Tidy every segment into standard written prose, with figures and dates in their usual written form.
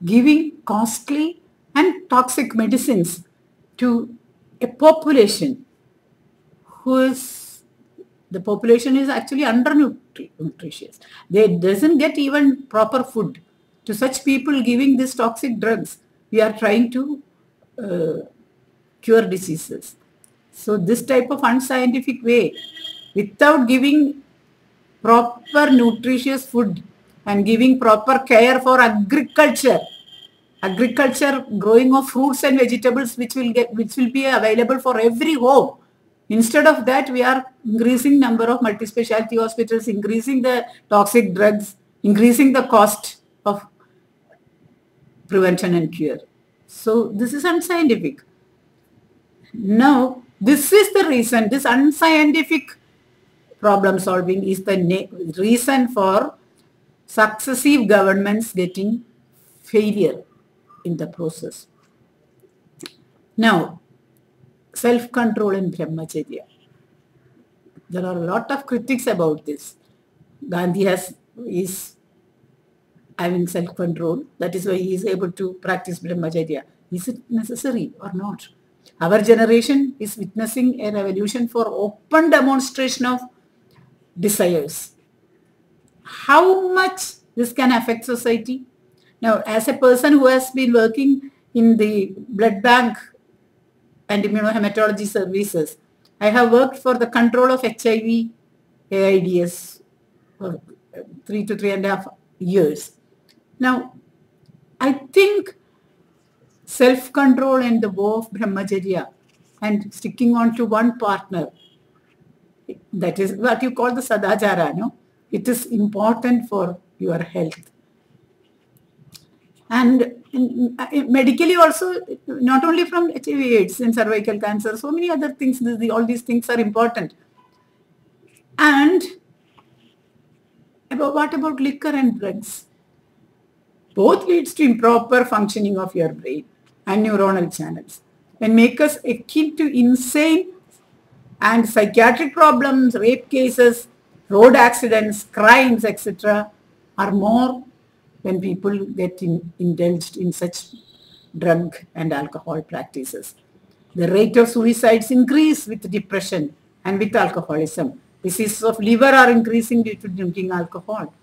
giving costly and toxic medicines to a population the population is actually undernutritious. They doesn't get even proper food. To such people giving these toxic drugs, we are trying to cure diseases. So this type of unscientific way, without giving proper nutritious food and giving proper care for agriculture, growing of fruits and vegetables which will be available for every home. Instead of that, we are increasing number of multi-specialty hospitals, increasing the toxic drugs, increasing the cost of prevention and cure. So this is unscientific. Now, this is the reason, this unscientific problem solving is the reason for successive governments getting failure in the process. Now, self-control in Brahmacharya. There are a lot of critics about this. Gandhi is having self-control. That is why he is able to practice Brahmacharya. Is it necessary or not? Our generation is witnessing a revolution for open demonstration of desires. How much this can affect society? Now, as a person who has been working in the blood bank and immunohematology services, I have worked for the control of HIV, AIDS for 3 to 3.5 years. Now, I think self-control and the vow of Brahmacharya and sticking on to one partner, that is what you call the sadachara, no? It is important for your health. And medically also, not only from HIV AIDS and cervical cancer, so many other things, all these things are important. And what about liquor and drugs? Both leads to improper functioning of your brain and neuronal channels and make us akin to insane and psychiatric problems, rape cases, road accidents, crimes, etc. are more when people get indulged in such drug and alcohol practices. The rate of suicides increase with depression and with alcoholism. Diseases of liver are increasing due to drinking alcohol.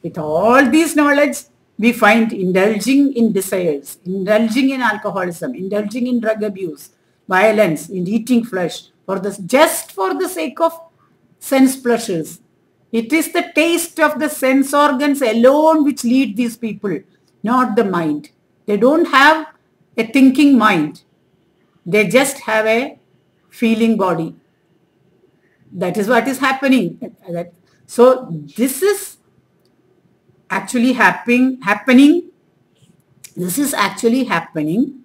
With all this knowledge, we find indulging in desires, indulging in alcoholism, indulging in drug abuse, violence, in eating flesh, just for the sake of sense pleasures. It is the taste of the sense organs alone which lead these people, not the mind. They don't have a thinking mind. They just have a feeling body. That is what is happening. So this is actually happening. This is actually happening.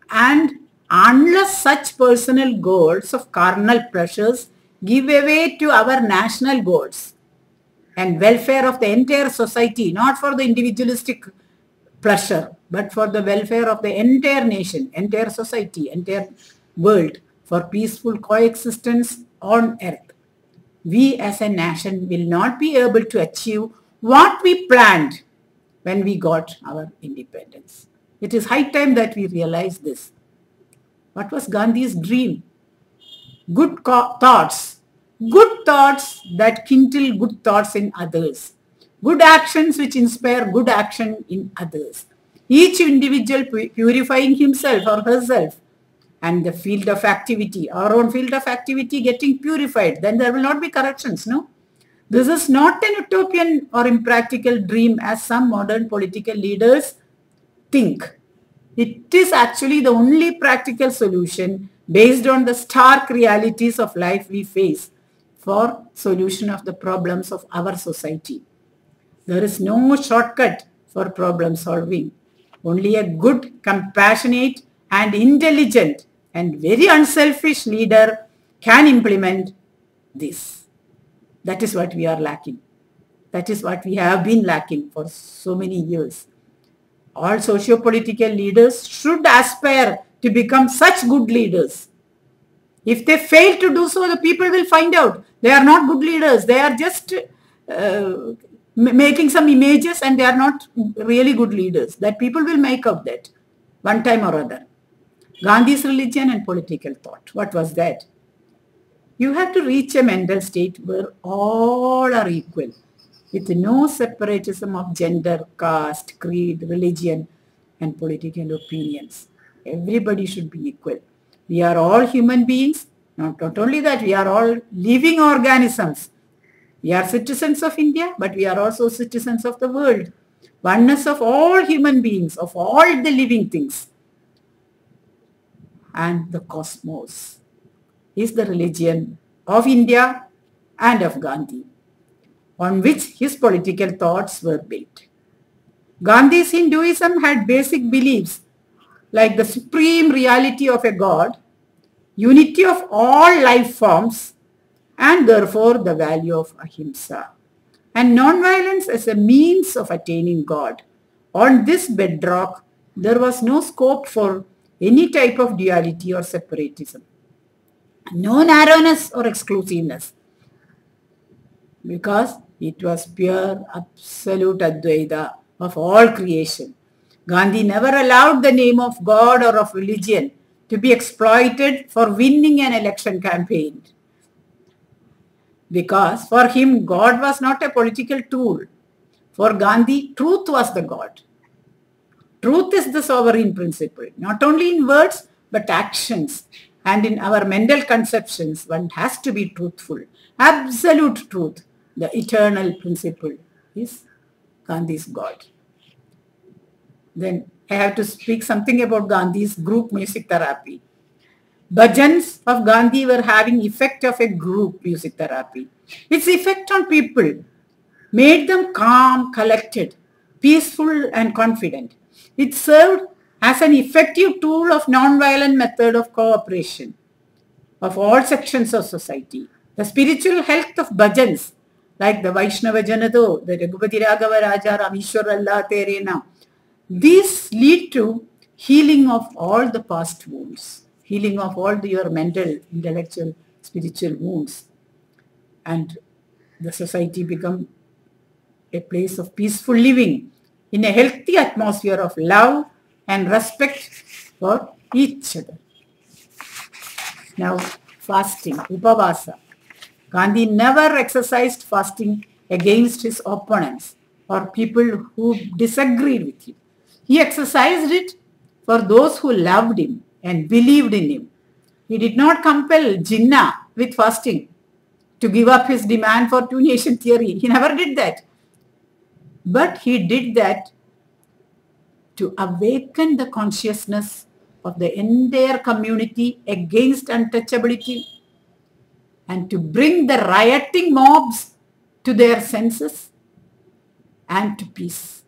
And unless such personal goals of carnal pleasures give away to our national goals and welfare of the entire society, not for the individualistic pleasure, but for the welfare of the entire nation, entire society, entire world, for peaceful coexistence on earth, we as a nation will not be able to achieve what we planned when we got our independence. It is high time that we realize this. What was Gandhi's dream? Good thoughts that kindle good thoughts in others. Good actions which inspire good action in others. Each individual purifying himself or herself and the field of activity, our own field of activity getting purified. Then there will not be corruptions, no? This is not an utopian or impractical dream as some modern political leaders think. It is actually the only practical solution based on the stark realities of life we face for solution of the problems of our society. There is no shortcut for problem solving. Only a good, compassionate and intelligent and very unselfish leader can implement this. That is what we are lacking. That is what we have been lacking for so many years. All socio-political leaders should aspire to become such good leaders. If they fail to do so, the people will find out they are not good leaders. They are just making some images and they are not really good leaders. That people will make out that one time or other. Gandhi's religion and political thought. What was that? You have to reach a mental state where all are equal, with no separatism of gender, caste, creed, religion, and political opinions. Everybody should be equal. We are all human beings. Not only that, we are all living organisms. We are citizens of India, but we are also citizens of the world. Oneness of all human beings, of all the living things. And the cosmos is the religion of India and of Gandhi, on which his political thoughts were built. Gandhi's Hinduism had basic beliefs like the supreme reality of a God, unity of all life forms, and therefore the value of ahimsa, and non-violence as a means of attaining God. On this bedrock, there was no scope for any type of duality or separatism, no narrowness or exclusiveness, because it was pure, absolute Advaita of all creation. Gandhi never allowed the name of God or of religion to be exploited for winning an election campaign, because for him God was not a political tool. For Gandhi, truth was the God. Truth is the sovereign principle, not only in words but actions, and in our mental conceptions one has to be truthful. Absolute truth, the eternal principle, is Gandhi's God. Then I have to speak something about Gandhi's group music therapy. Bhajans of Gandhi were having effect of a group music therapy. Its effect on people made them calm, collected, peaceful and confident. It served as an effective tool of non-violent method of cooperation of all sections of society. The spiritual health of bhajans like the Vaishnava Janado, the Raghupati Raghava Raja Rameshwar Allah Tere Naam, these lead to healing of all the past wounds, healing of all your mental, intellectual, spiritual wounds, and the society become a place of peaceful living in a healthy atmosphere of love and respect for each other. Now, fasting, upavasa. Gandhi never exercised fasting against his opponents or people who disagreed with him. He exercised it for those who loved him and believed in him. He did not compel Jinnah with fasting to give up his demand for two-nation theory. He never did that. But he did that to awaken the consciousness of the entire community against untouchability and to bring the rioting mobs to their senses and to peace.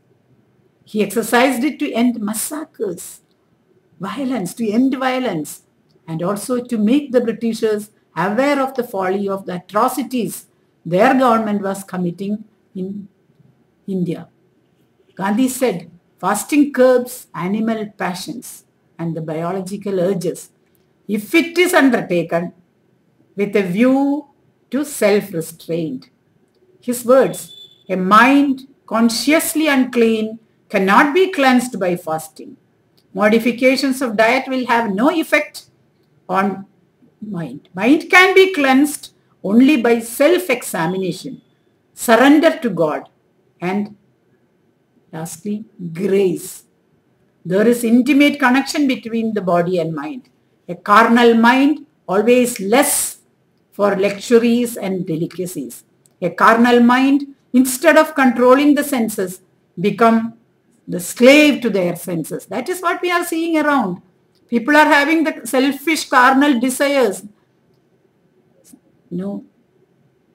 He exercised it to end massacres, violence, to end violence, and also to make the Britishers aware of the folly of the atrocities their government was committing in India. Gandhi said, fasting curbs animal passions and the biological urges if it is undertaken with a view to self-restraint. His words, a mind consciously unclean cannot be cleansed by fasting. Modifications of diet will have no effect on mind. Mind can be cleansed only by self-examination, surrender to God, and lastly, grace. There is intimate connection between the body and mind. A carnal mind always less for luxuries and delicacies. A carnal mind, instead of controlling the senses, become the slave to their senses. That is what we are seeing around. People are having the selfish carnal desires. No,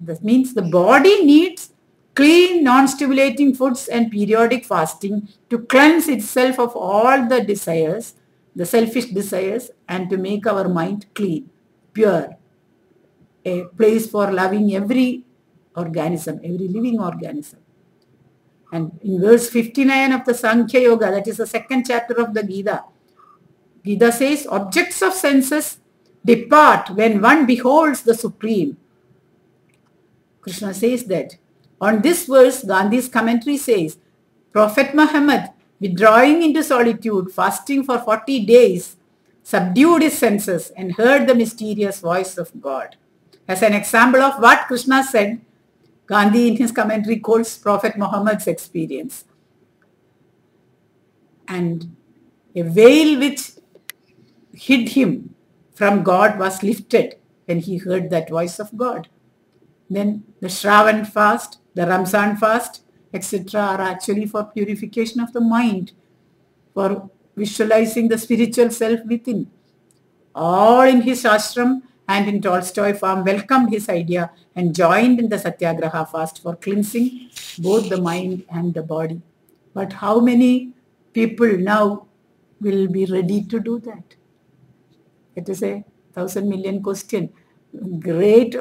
that means the body needs clean, non-stimulating foods and periodic fasting to cleanse itself of all the desires, the selfish desires, and to make our mind clean, pure, a place for loving every organism, every living organism. And in verse 59 of the Sankhya Yoga, that is the second chapter of the Gita, Gita says, objects of senses depart when one beholds the Supreme. Krishna says that On this verse, Gandhi's commentary says, Prophet Muhammad, withdrawing into solitude, fasting for 40 days, subdued his senses and heard the mysterious voice of God. As an example of what Krishna said, Gandhi in his commentary quotes Prophet Muhammad's experience. And a veil which hid him from God was lifted when he heard that voice of God. Then the Shravan fast, the Ramzan fast, etc. are actually for purification of the mind, for visualizing the spiritual self within. All in his ashram and in Tolstoy farm welcomed his idea and joined in the Satyagraha fast for cleansing both the mind and the body. But how many people now will be ready to do that? It is a 1,000 million question. Great,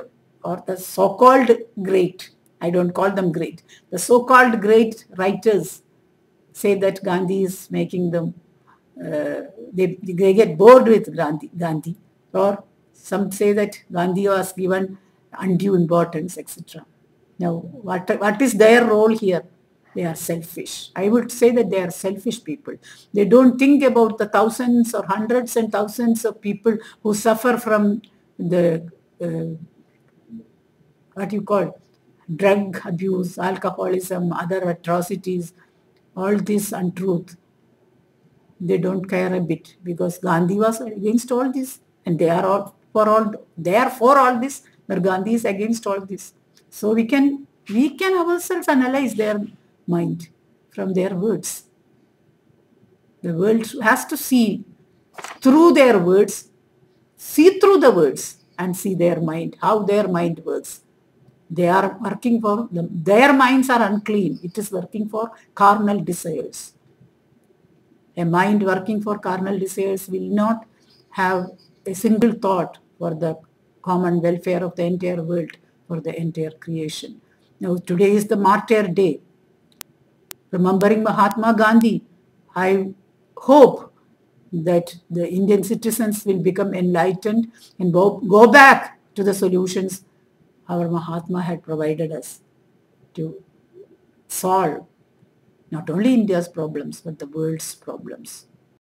or the so-called great, I don't call them great, the so-called great writers say that Gandhi is making them, they get bored with Gandhi, or some say that Gandhi was given undue importance, etc. Now, what is their role here? They are selfish. I would say that they are selfish people. They don't think about the thousands or hundreds and thousands of people who suffer from the, what you call, drug abuse, alcoholism, other atrocities, all this untruth. They don't care a bit because Gandhi was against all this, and they are all for all this, but Gandhi is against all this. So we can ourselves analyze their mind from their words. The world has to see through their words, see through the words and see their mind, how their mind works. They are working for them. Their minds are unclean. It is working for carnal desires. A mind working for carnal desires will not have a single thought for the common welfare of the entire world, for the entire creation. Now, today is the Martyr Day. Remembering Mahatma Gandhi, I hope that the Indian citizens will become enlightened and go back to the solutions our Mahatma had provided us to solve not only India's problems, but the world's problems.